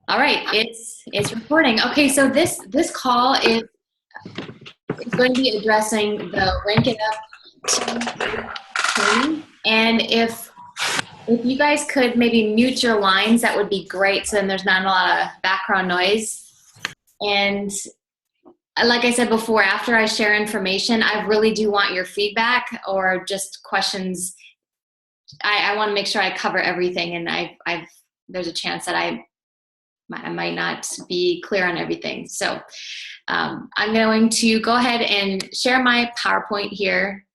All right, it's recording. Okay, so this call is going to be addressing the Rank It Up team training. And if you guys could maybe mute your lines, that would be great. So then there's not a lot of background noise. And like I said before, after I share information, I really do want your feedback or just questions. I want to make sure I cover everything, and there's a chance that I might not be clear on everything. So I'm going to go ahead and share my PowerPoint here.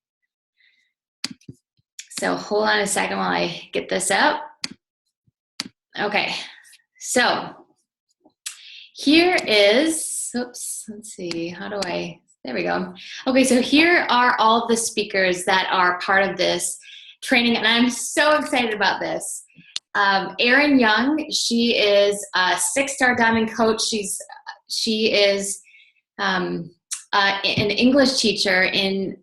So hold on a second while I get this up. Okay, so here is, oops, let's see, there we go. Okay, so here are all the speakers that are part of this training, and I'm so excited about this. Erin Young, she is a 6-star diamond coach. She is an English teacher in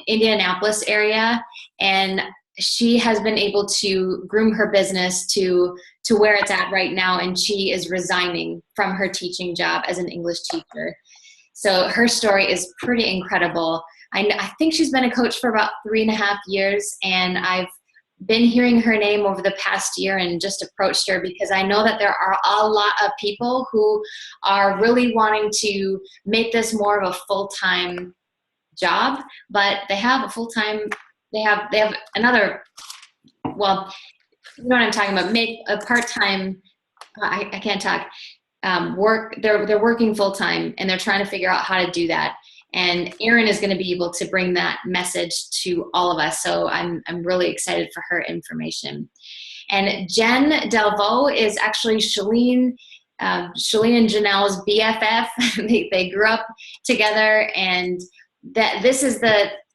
Indianapolis area, and she has been able to groom her business to where it's at right now, and she is resigning from her teaching job as an English teacher. So her story is pretty incredible. I think she's been a coach for about 3.5 years, and I've been hearing her name over the past year and just approached her because I know that there are a lot of people who are really wanting to make this more of a full-time job, but they have a full-time, they have another, well, you know what I'm talking about, make a part-time, I can't talk, work, they're working full-time and they're trying to figure out how to do that. And Erin is going to be able to bring that message to all of us. So I'm really excited for her information. And Jen Delvaux is actually Chalene and Janelle's BFF. they grew up together, and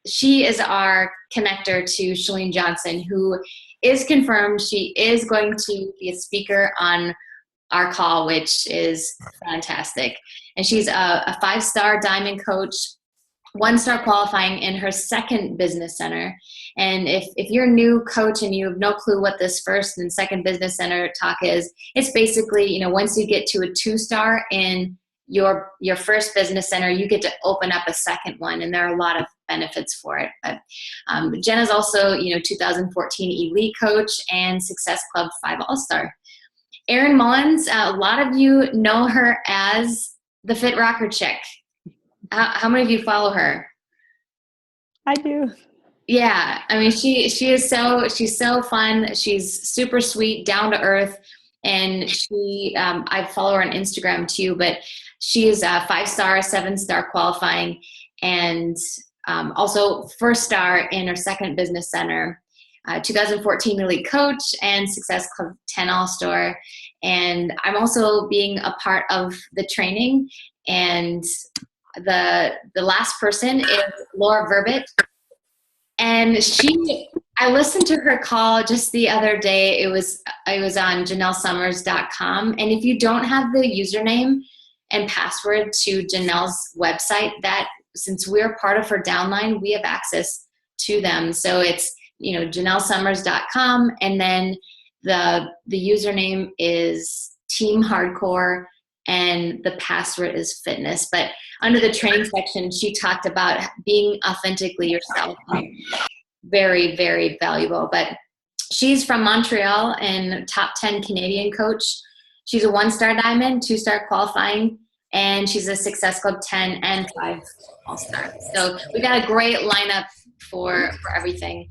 she is our connector to Chalene Johnson, who is confirmed. She is going to be a speaker on our call, which is fantastic. And she's a 5-star diamond coach, 1-star qualifying in her second business center. And if you're a new coach and you have no clue what this first and second business center talk is, it's basically, once you get to a 2-star in your first business center, you get to open up a second one, and there are a lot of benefits for it. But Jen is also, 2014 Elite Coach and Success Club 5 All-Star. Erin Mullins, a lot of you know her as the Fit Rocker Chick. How many of you follow her? I do. Yeah, I mean, she's so fun. She's super sweet, down to earth, and I follow her on Instagram too. But she is a 5-star, 7-star qualifying, and also 1-star in her second business center. 2014 Elite Coach and Success Club 10 All-Star. And I'm also being a part of the training. And the last person is Laura Verbit. And I listened to her call just the other day. It was on JanelleSummers.com. And if you don't have the username and password to Janelle's website, that since we're part of her downline, we have access to them. So it's JanelleSummers.com, and then the username is Team Hardcore, and the password is fitness. But under the training section, she talked about being authentically yourself. Very, very valuable. But she's from Montreal and top 10 Canadian coach. She's a 1-star diamond, 2-star qualifying, and she's a Success Club 10 and 5 All-Star. So we got a great lineup for everything.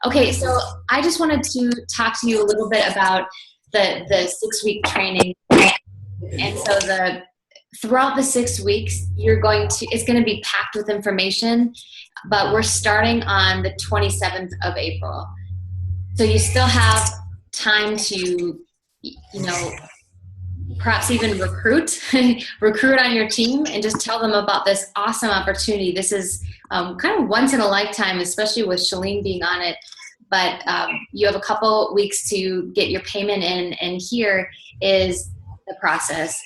Okay, so I just wanted to talk to you a little bit about the 6-week training. And so throughout the 6 weeks, it's going to be packed with information, but we're starting on the 27th of April. So you still have time to, perhaps even recruit on your team and just tell them about this awesome opportunity. This is kind of once in a lifetime, especially with Chalene being on it. But you have a couple weeks to get your payment in, and here is the process.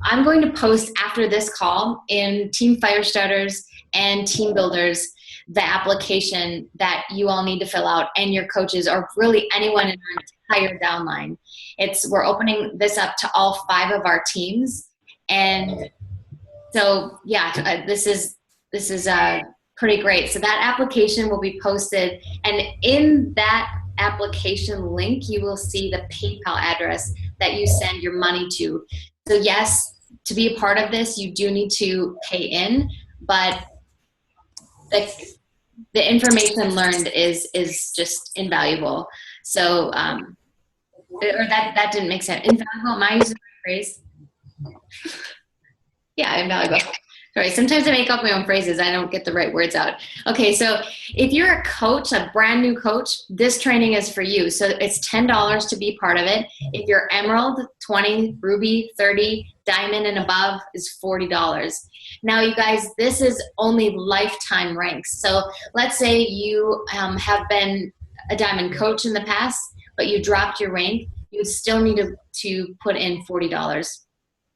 I'm going to post after this call in Team Firestarters and Team Builders the application that you all need to fill out, and your coaches, or really anyone in our entire downline. We're opening this up to all 5 of our teams. And so, yeah, this is pretty great. So that application will be posted, and in that application link, you will see the PayPal address that you send your money to. So yes, to be a part of this, you do need to pay in, but the information learned is just invaluable. So, or that didn't make sense. Invaluable, am I using the phrase? Yeah, invaluable. Sorry, sometimes I make up my own phrases. I don't get the right words out. Okay, so if you're a coach, a brand new coach, this training is for you. So it's $10 to be part of it. If you're Emerald, 20, Ruby, 30, Diamond and above is $40. Now, you guys, this is only lifetime ranks. So let's say you have been a Diamond coach in the past, but you dropped your rank, you would still need to put in $40.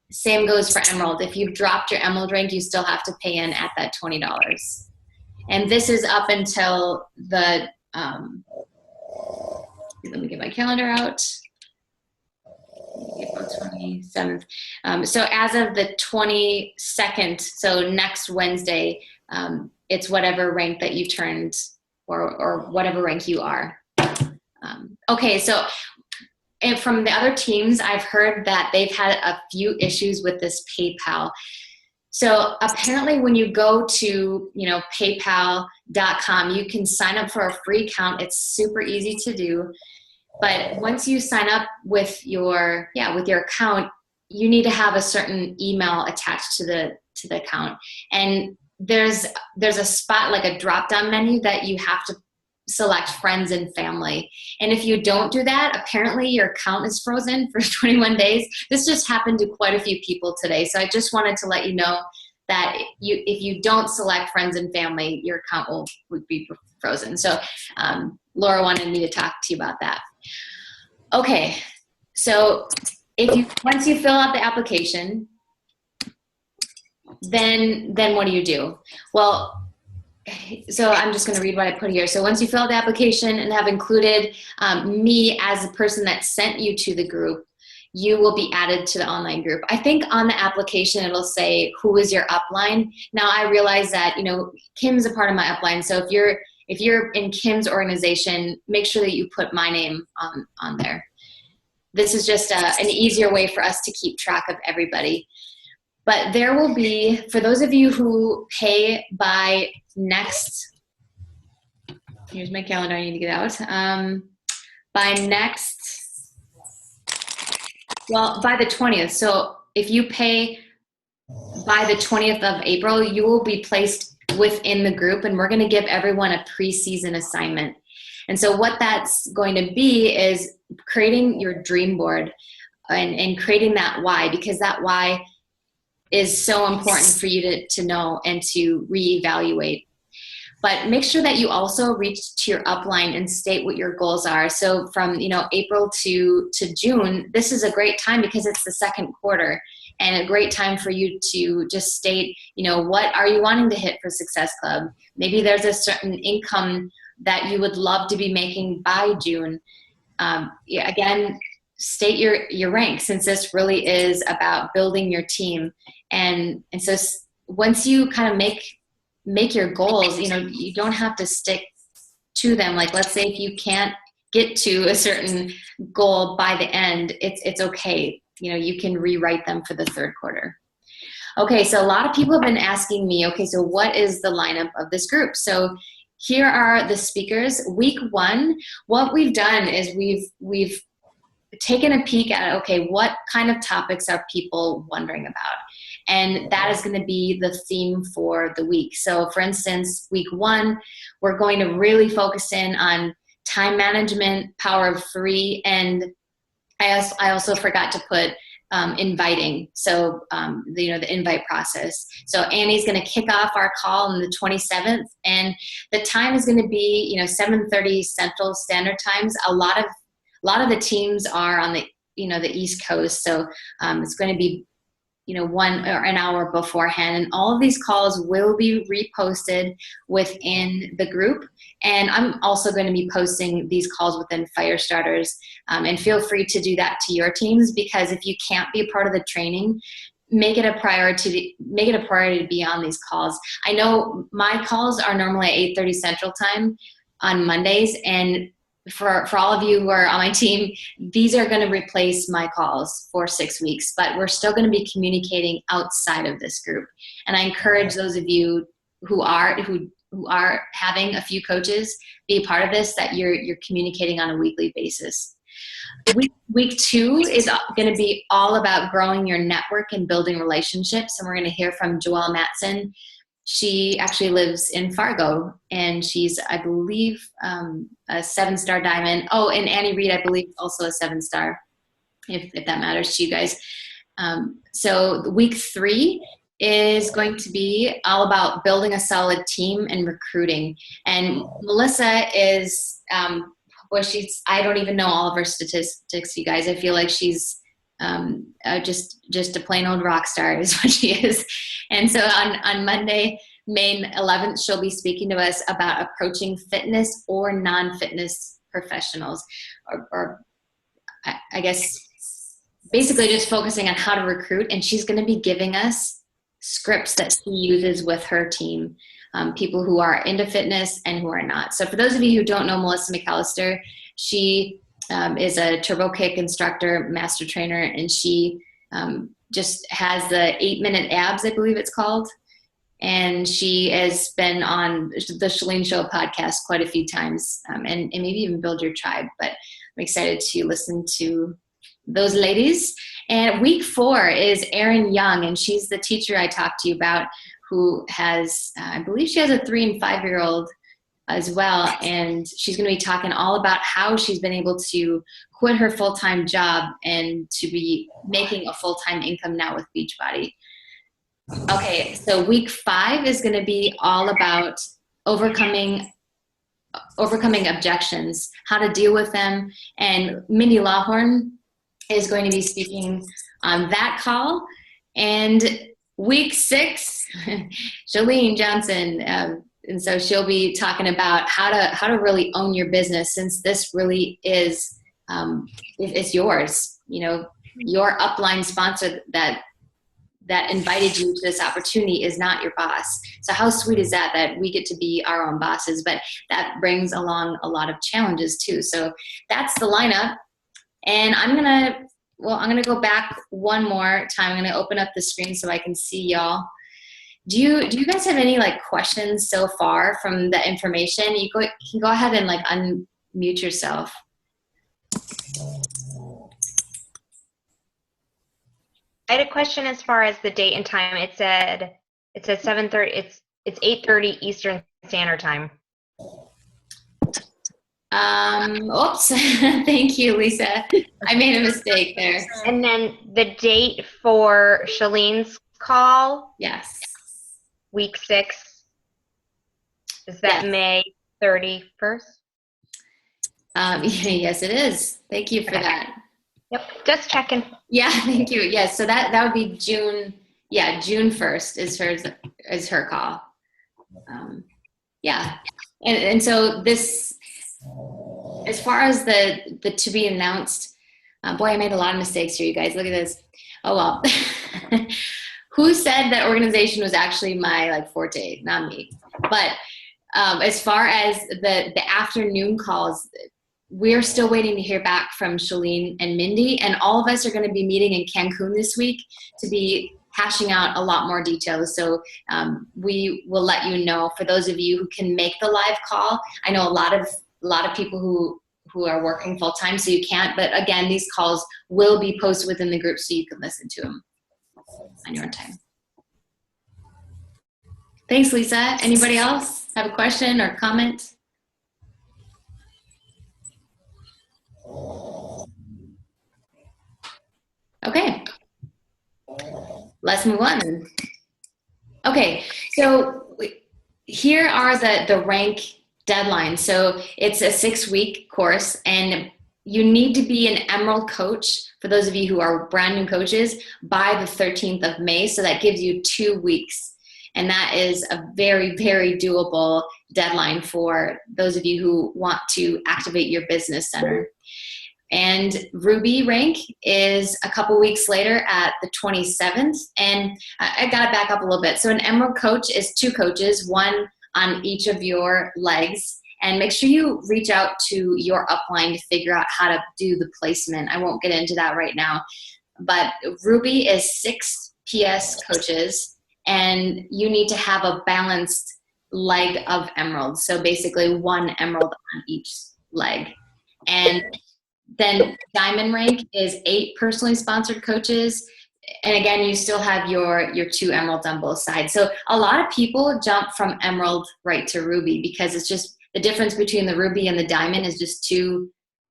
Same goes for Emerald. If you've dropped your Emerald rank, you still have to pay in at that $20. And this is up until the, let me get my calendar out. April 27th. So as of the 22nd, so next Wednesday, it's whatever rank that you turned or whatever rank you are. Okay, so and from the other teams, I've heard that they've had a few issues with this PayPal. So apparently when you go to, paypal.com, you can sign up for a free account. It's super easy to do. But once you sign up with your account, you need to have a certain email attached to the account. And there's a spot, like a drop-down menu, that you have to select friends and family. And if you don't do that, apparently your account is frozen for 21 days. This just happened to quite a few people today. So I just wanted to let you know that if you don't select friends and family, your account would be frozen. So Laura wanted me to talk to you about that. Okay, so once you fill out the application, then what do you do? Well, so I'm just going to read what I put here. So once you fill out the application and have included me as the person that sent you to the group, you will be added to the online group. I think on the application, it'll say, who is your upline? Now I realize that, Kim's a part of my upline. So if you're in Kim's organization, make sure that you put my name on there. This is just an easier way for us to keep track of everybody. But there will be, for those of you who pay by next, here's my calendar, I need to get out. By the 20th. So if you pay by the 20th of April, you will be placed within the group, and we're going to give everyone a preseason assignment. And so what that's going to be is creating your dream board and creating that why, because that why is so important for you to know and to reevaluate. But make sure that you also reach to your upline and state what your goals are. So from April to June, this is a great time because it's the second quarter, and a great time for you to just state, what are you wanting to hit for Success Club? Maybe there's a certain income that you would love to be making by June. Again, state your rank, since this really is about building your team. And so once you kind of make your goals, you don't have to stick to them. Like, let's say if you can't get to a certain goal by the end, it's okay. You can rewrite them for the third quarter. Okay, so a lot of people have been asking me, okay, so what is the lineup of this group? So here are the speakers. Week 1, what we've done is we've taken a peek at, okay, what kind of topics are people wondering about? And that is going to be the theme for the week. So for instance, week 1, we're going to really focus in on time management, power of 3, and I also forgot to put inviting. So, the invite process. So Annie's going to kick off our call on the 27th, and the time is going to be, 7:30 Central Standard Times. A lot of the teams are on the East Coast. So, it's going to be 1 or an hour beforehand. And all of these calls will be reposted within the group. And I'm also going to be posting these calls within fire starters. And feel free to do that to your teams, because if you can't be a part of the training, make it a priority to be on these calls. I know my calls are normally at 8:30 Central Time on Mondays, and for all of you who are on my team, these are going to replace my calls for 6 weeks, but we're still going to be communicating outside of this group. And I encourage those of you who are having a few coaches be a part of this, that you're communicating on a weekly basis. Week 2 is going to be all about growing your network and building relationships. And we're going to hear from Joelle Matson. She actually lives in Fargo, and she's, I believe, a 7-star diamond. Oh, and Annie Reed, I believe, also a 7-star, if that matters to you guys. So week 3 is going to be all about building a solid team and recruiting. And Melissa is, I don't even know all of her statistics, you guys. I feel like she's just a plain old rock star is what she is. And so on Monday, May 11th, she'll be speaking to us about approaching fitness or non-fitness professionals, or I guess basically just focusing on how to recruit. And she's going to be giving us scripts that she uses with her team, people who are into fitness and who are not. So for those of you who don't know Melissa McAllister, she is a turbo kick instructor, master trainer, and she just has the 8-minute abs, I believe it's called. And she has been on the Chalene Show podcast quite a few times, and maybe even Build Your Tribe. But I'm excited to listen to those ladies. And week 4 is Erin Young, and she's the teacher I talked to you about, who has, I believe she has a 3 and 5-year-old as well. And she's going to be talking all about how she's been able to quit her full-time job and to be making a full-time income now with Beachbody. Okay, so week 5 is going to be all about overcoming objections, how to deal with them. And Mindy Lawhorn is going to be speaking on that call. And week 6, Chalene Johnson, and so she'll be talking about how to really own your business, since this really is it's yours. Your upline sponsor that invited you to this opportunity is not your boss. So how sweet is that we get to be our own bosses? But that brings along a lot of challenges too. So that's the lineup. And I'm gonna go back one more time. I'm gonna open up the screen so I can see y'all. Do you guys have any questions so far from the information? You can go ahead and unmute yourself. I had a question as far as the date and time. It said 7:30. It's 8:30 Eastern Standard Time. Oops. Thank you, Lisa. I made a mistake there. And then the date for Chalene's call. Yes. Week 6. Is that Yes. May 31st? Yes, it is. Thank you for that. Yep. Just checking. Yeah, thank you. Yes, so that would be June. Yeah, June 1st is her call. Yeah, and so this, as far as the to be announced, boy, I made a lot of mistakes here, you guys. Look at this. Oh well. Who said that organization was actually my forte? Not me. But as far as the afternoon calls, we're still waiting to hear back from Chalene and Mindy, and all of us are going to be meeting in Cancun this week to be hashing out a lot more details. So we will let you know. For those of you who can make the live call, I know a lot of people who are working full time, so you can't. But again, these calls will be posted within the group, so you can listen to them on your own time. Thanks, Lisa. Anybody else have a question or comment? Okay, let's move on. Okay, so here are the rank deadlines. So it's a 6-week course, and you need to be an Emerald coach, for those of you who are brand new coaches, by the 13th of May. So that gives you 2 weeks. And that is a very, very doable deadline for those of you who want to activate your business center. And Ruby rank is a couple weeks later at the 27th. And I got to back up a little bit. So an Emerald coach is 2 coaches, 1 on each of your legs. And make sure you reach out to your upline to figure out how to do the placement. I won't get into that right now. But Ruby is 6 PS coaches, and you need to have a balanced leg of Emerald. So basically 1 Emerald on each leg. And then Diamond rank is 8 personally sponsored coaches. And again, you still have your 2 Emeralds on both sides. So a lot of people jump from Emerald right to Ruby because it's just the difference between the Ruby and the Diamond is just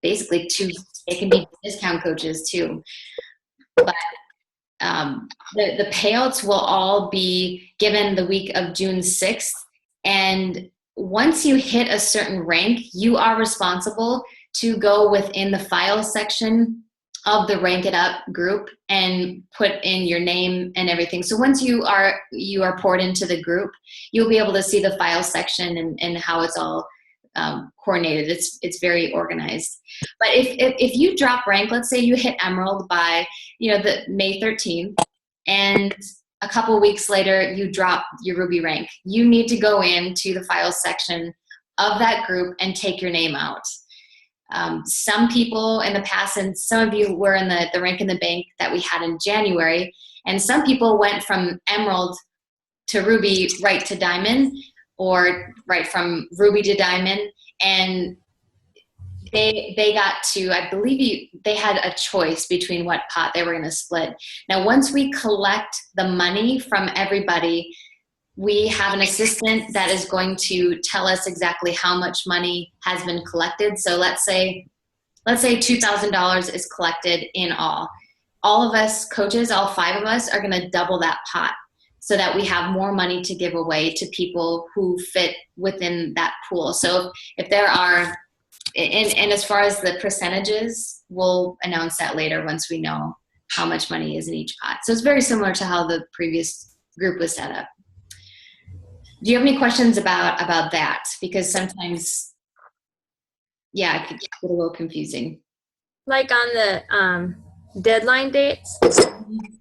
basically two, it can be discount coaches too. But the payouts will all be given the week of June 6th. And once you hit a certain rank, you are responsible to go within the file section of the Rank It Up group and put in your name and everything. So once you are poured into the group, you'll be able to see the file section and how it's all coordinated. It's very organized. But if you drop rank, let's say you hit Emerald by the May 13th, and a couple weeks later you drop your Ruby rank, you need to go into the file section of that group and take your name out. Some people in the past, and some of you were in the Rank in the Bank that we had in January, and some people went from Emerald to Ruby right to Diamond, or right from Ruby to Diamond, and they got to, I believe they had a choice between what pot they were going to split. Now, once we collect the money from everybody, we have an assistant that is going to tell us exactly how much money has been collected. So let's say $2,000 is collected in all. All of us coaches, all 5 of us, are going to double that pot so that we have more money to give away to people who fit within that pool. So if there are, and as far as the percentages, we'll announce that later once we know how much money is in each pot. So it's very similar to how the previous group was set up. Do you have any questions about that? Because sometimes, yeah, it could get a little confusing. Like on the deadline dates,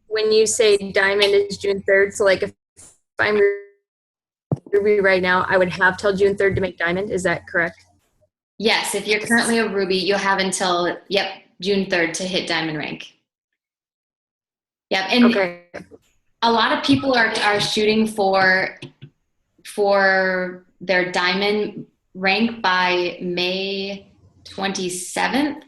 when you say Diamond is June 3rd, so like if I'm Ruby right now, I would have till June 3rd to make Diamond. Is that correct? Yes, if you're currently a Ruby, you'll have until, June 3rd to hit Diamond rank. Yep, and okay. A lot of people are shooting for their Diamond rank by May 27th,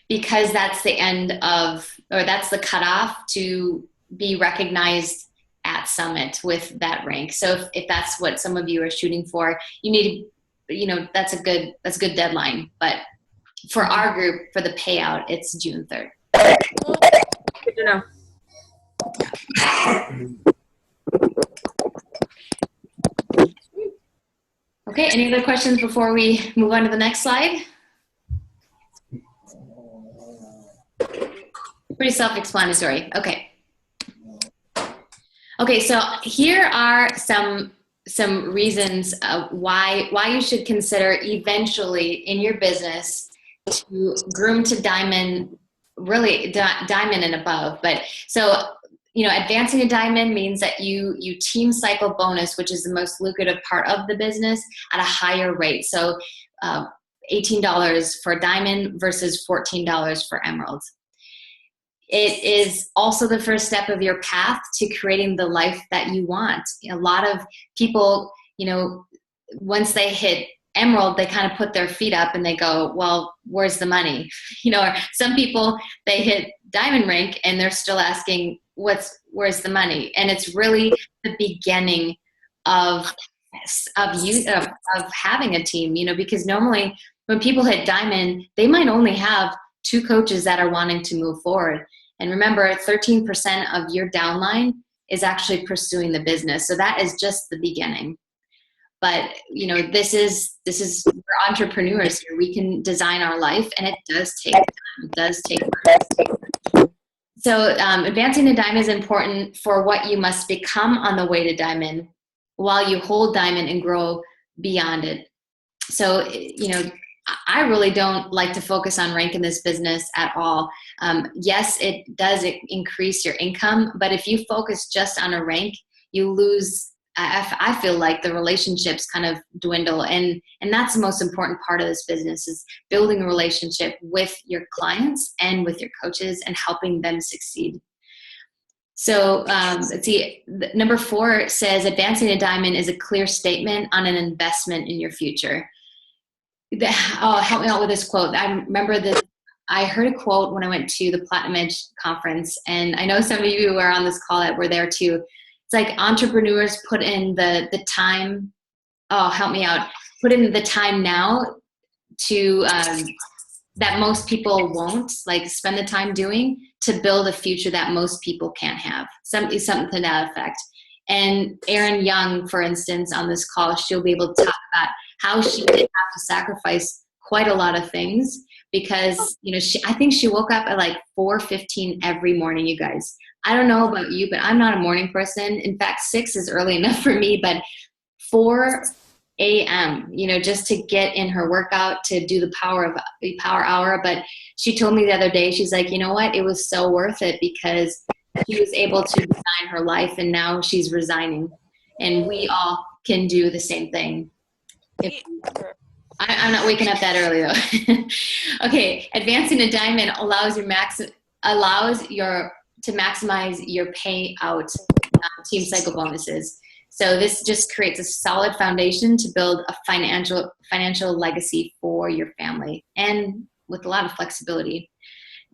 because that's the end of, or that's the cutoff to be recognized at Summit with that rank. So if that's what some of you are shooting for, you need to, that's a good deadline. But for our group, for the payout, it's June 3rd. Good to know. Okay, any other questions before we move on to the next slide? Pretty self-explanatory. Okay, so here are some reasons why you should consider eventually in your business to groom to Diamond, really Diamond and above. But so, advancing a Diamond means that you team cycle bonus, which is the most lucrative part of the business, at a higher rate. So $18 for Diamond versus $14 for Emerald. It is also the first step of your path to creating the life that you want. A lot of people, once they hit Emerald, they kind of put their feet up and they go, well, where's the money? Or some people, they hit Diamond rank and they're still asking, where's the money? And it's really the beginning of having a team, because normally when people hit Diamond, they might only have 2 coaches that are wanting to move forward. And remember, 13% of your downline is actually pursuing the business. So that is just the beginning. But we're entrepreneurs here. We can design our life, and it does take time. It does take work. So advancing to diamond is important for what you must become on the way to diamond, while you hold diamond and grow beyond it. So, I really don't like to focus on rank in this business at all. Yes, it does increase your income, but if you focus just on a rank, you lose. I feel like the relationships kind of dwindle, and that's the most important part of this business, is building a relationship with your clients and with your coaches and helping them succeed. So let's see, number 4 says advancing to diamond is a clear statement on an investment in your future. Help me out with this quote. I remember that I heard a quote when I went to the Platinum Edge conference, and I know some of you who are on this call that were there too. It's like entrepreneurs put in the time. Help me out. Put in the time now to that most people won't, like, spend the time doing, to build a future that most people can't have. Something to that effect. And Erin Young, for instance, on this call, she'll be able to talk about how she did have to sacrifice quite a lot of things, because I think she woke up at like 4:15 every morning, you guys. I don't know about you, but I'm not a morning person. In fact, 6 is early enough for me, but 4 a.m., just to get in her workout, to do the power hour. But she told me the other day, she's like, you know what? It was so worth it, because she was able to design her life, and now she's resigning. And we all can do the same thing. I'm not waking up that early though. Okay, advancing to diamond allows to maximize your payout team cycle bonuses. So this just creates a solid foundation to build a financial legacy for your family, and with a lot of flexibility.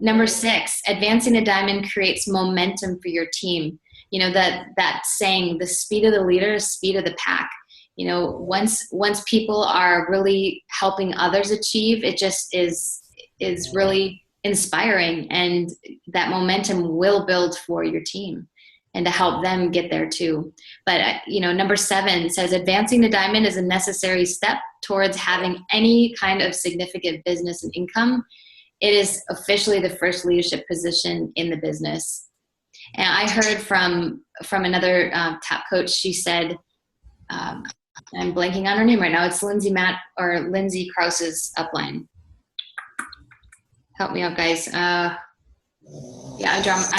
Number 6, advancing to diamond creates momentum for your team. That saying, the speed of the leader is speed of the pack. Once people are really helping others achieve, it just is really inspiring, and that momentum will build for your team and to help them get there too. But number 7 says advancing to diamond is a necessary step towards having any kind of significant business and income. It is officially the first leadership position in the business. And I heard from another top coach. She said, I'm blanking on her name right now. It's Lindsay Krause's upline. Help me out, guys. I'm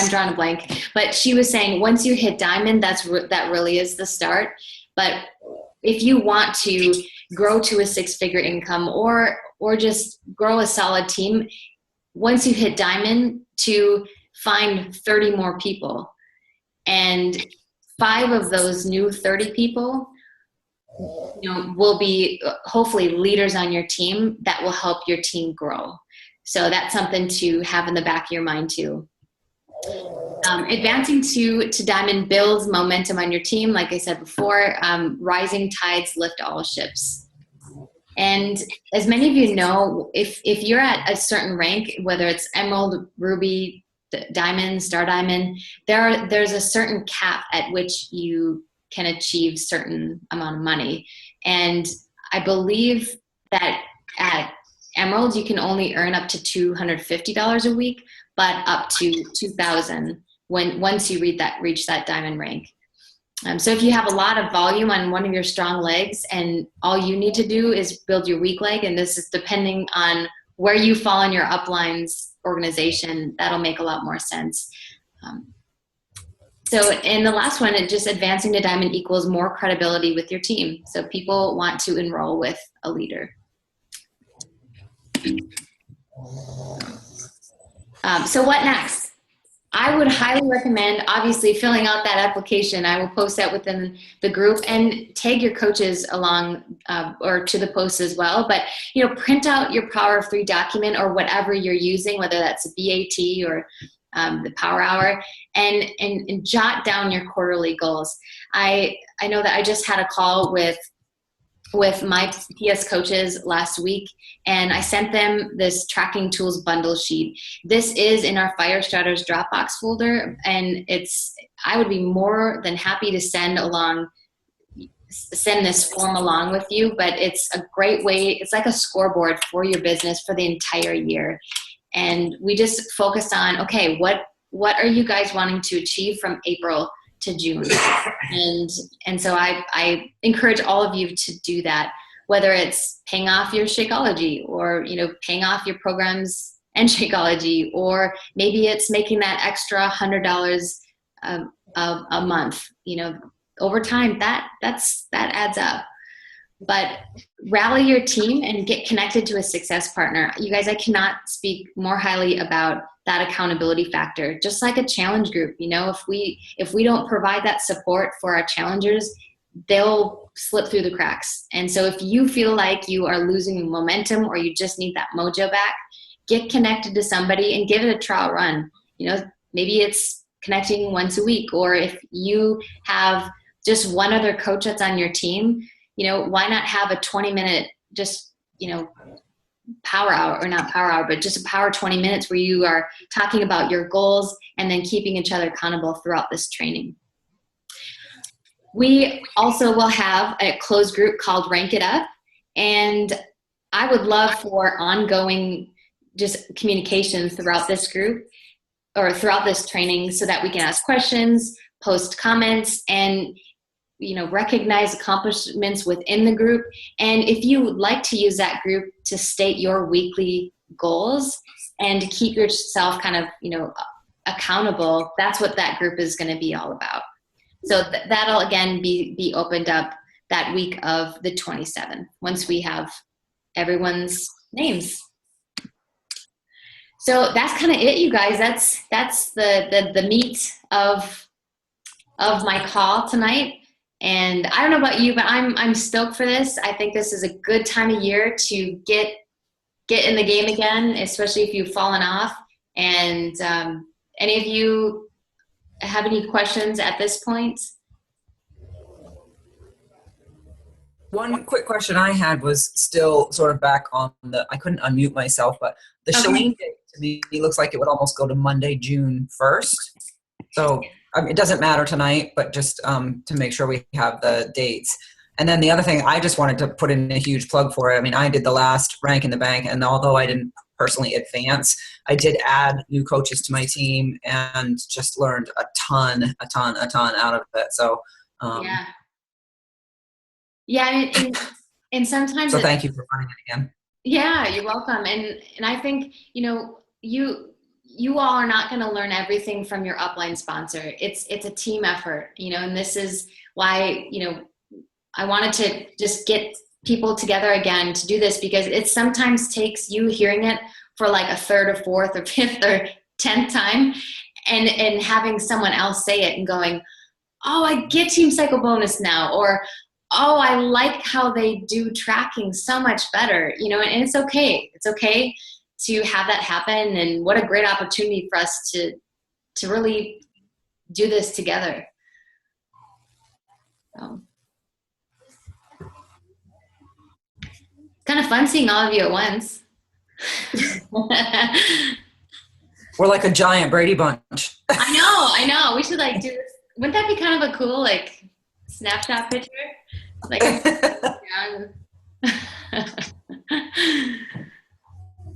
drawing a blank. But she was saying, once you hit diamond, that really is the start. But if you want to grow to a 6-figure income, or just grow a solid team, once you hit diamond, to find 30 more people, and 5 of those new 30 people will be hopefully leaders on your team that will help your team grow. So that's something to have in the back of your mind too. Advancing to diamond builds momentum on your team. Like I said before, rising tides lift all ships. And as many of you know, if you're at a certain rank, whether it's emerald, ruby, diamond, star diamond, there's a certain cap at which you can achieve certain amount of money. And I believe that at emerald, you can only earn up to $250 a week, but up to $2,000 once you reach that diamond rank. So if you have a lot of volume on one of your strong legs, and all you need to do is build your weak leg, and this is depending on where you fall in your uplines organization, that'll make a lot more sense. So in the last one, it just advancing to diamond equals more credibility with your team. So people want to enroll with a leader. So what next? I would highly recommend, obviously, filling out that application. I will post that within the group, and tag your coaches along or to the post as well. But print out your Power of 3 document, or whatever you're using, whether that's a BAT or the Power Hour, and jot down your quarterly goals. I know that I just had a call with my PS coaches last week, and I sent them this tracking tools bundle sheet. This is in our Fire Starters Dropbox folder, and I would be more than happy to send along send this form along with you, but it's a great way. It's like a scoreboard for your business for the entire year. And we just focused on, okay, what are you guys wanting to achieve from April to June? And so I encourage all of you to do that, whether it's paying off your Shakeology or, paying off your programs and Shakeology, or maybe it's making that extra $100 a month, over time, that adds up. But rally your team and get connected to a success partner. You guys, I cannot speak more highly about that accountability factor. Just like a challenge group, if we don't provide that support for our challengers, they'll slip through the cracks. And so if you feel like you are losing momentum or you just need that mojo back, get connected to somebody and give it a trial run. Maybe it's connecting once a week, or if you have just one other coach that's on your team, why not have a 20-minute just, power hour, or not power hour, but just a power 20 minutes where you are talking about your goals and then keeping each other accountable throughout this training. We also will have a closed group called Rank It Up. And I would love for ongoing just communication throughout this group or throughout this training so that we can ask questions, post comments, and recognize accomplishments within the group. And if you would like to use that group to state your weekly goals and to keep yourself kind of, accountable, that's what that group is going to be all about. So that'll again be opened up that week of the 27th once we have everyone's names. So that's kind of it, you guys. That's the meat of my call tonight. And I don't know about you, but I'm stoked for this. I think this is a good time of year to get in the game again, especially if you've fallen off. And any of you have any questions at this point? One quick question I had was still sort of back on I couldn't unmute myself, but the Chalene date to me looks like it would almost go to Monday, June 1st. So it doesn't matter tonight, but just to make sure we have the dates. And then the other thing, I just wanted to put in a huge plug for it. I mean, I did the last Rank in the Bank, and although I didn't personally advance, I did add new coaches to my team and just learned a ton out of it. So yeah, and sometimes. So thank you for running it again. Yeah, you're welcome. And I think you all are not going to learn everything from your upline sponsor. It's a team effort, and this is why, I wanted to just get people together again to do this, because it sometimes takes you hearing it for like a third or fourth or fifth or 10th time and having someone else say it and going, oh, I get Team Cycle Bonus now, or, oh, I like how they do tracking so much better, and it's okay. It's okay to have that happen, and what a great opportunity for us to really do this together. So. Kind of fun seeing all of you at once. We're like a giant Brady Bunch. I know. We should do this. Wouldn't that be kind of a cool snapshot picture?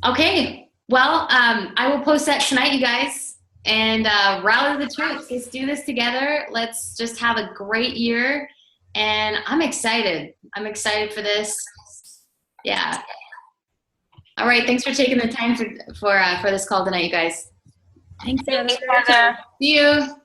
Okay. Well, I will post that tonight, you guys, and rally the troops. Let's do this together. Let's just have a great year, and I'm excited. I'm excited for this. Yeah. All right. Thanks for taking the time for this call tonight, you guys. Thanks, Heather. Thanks, Heather. See you.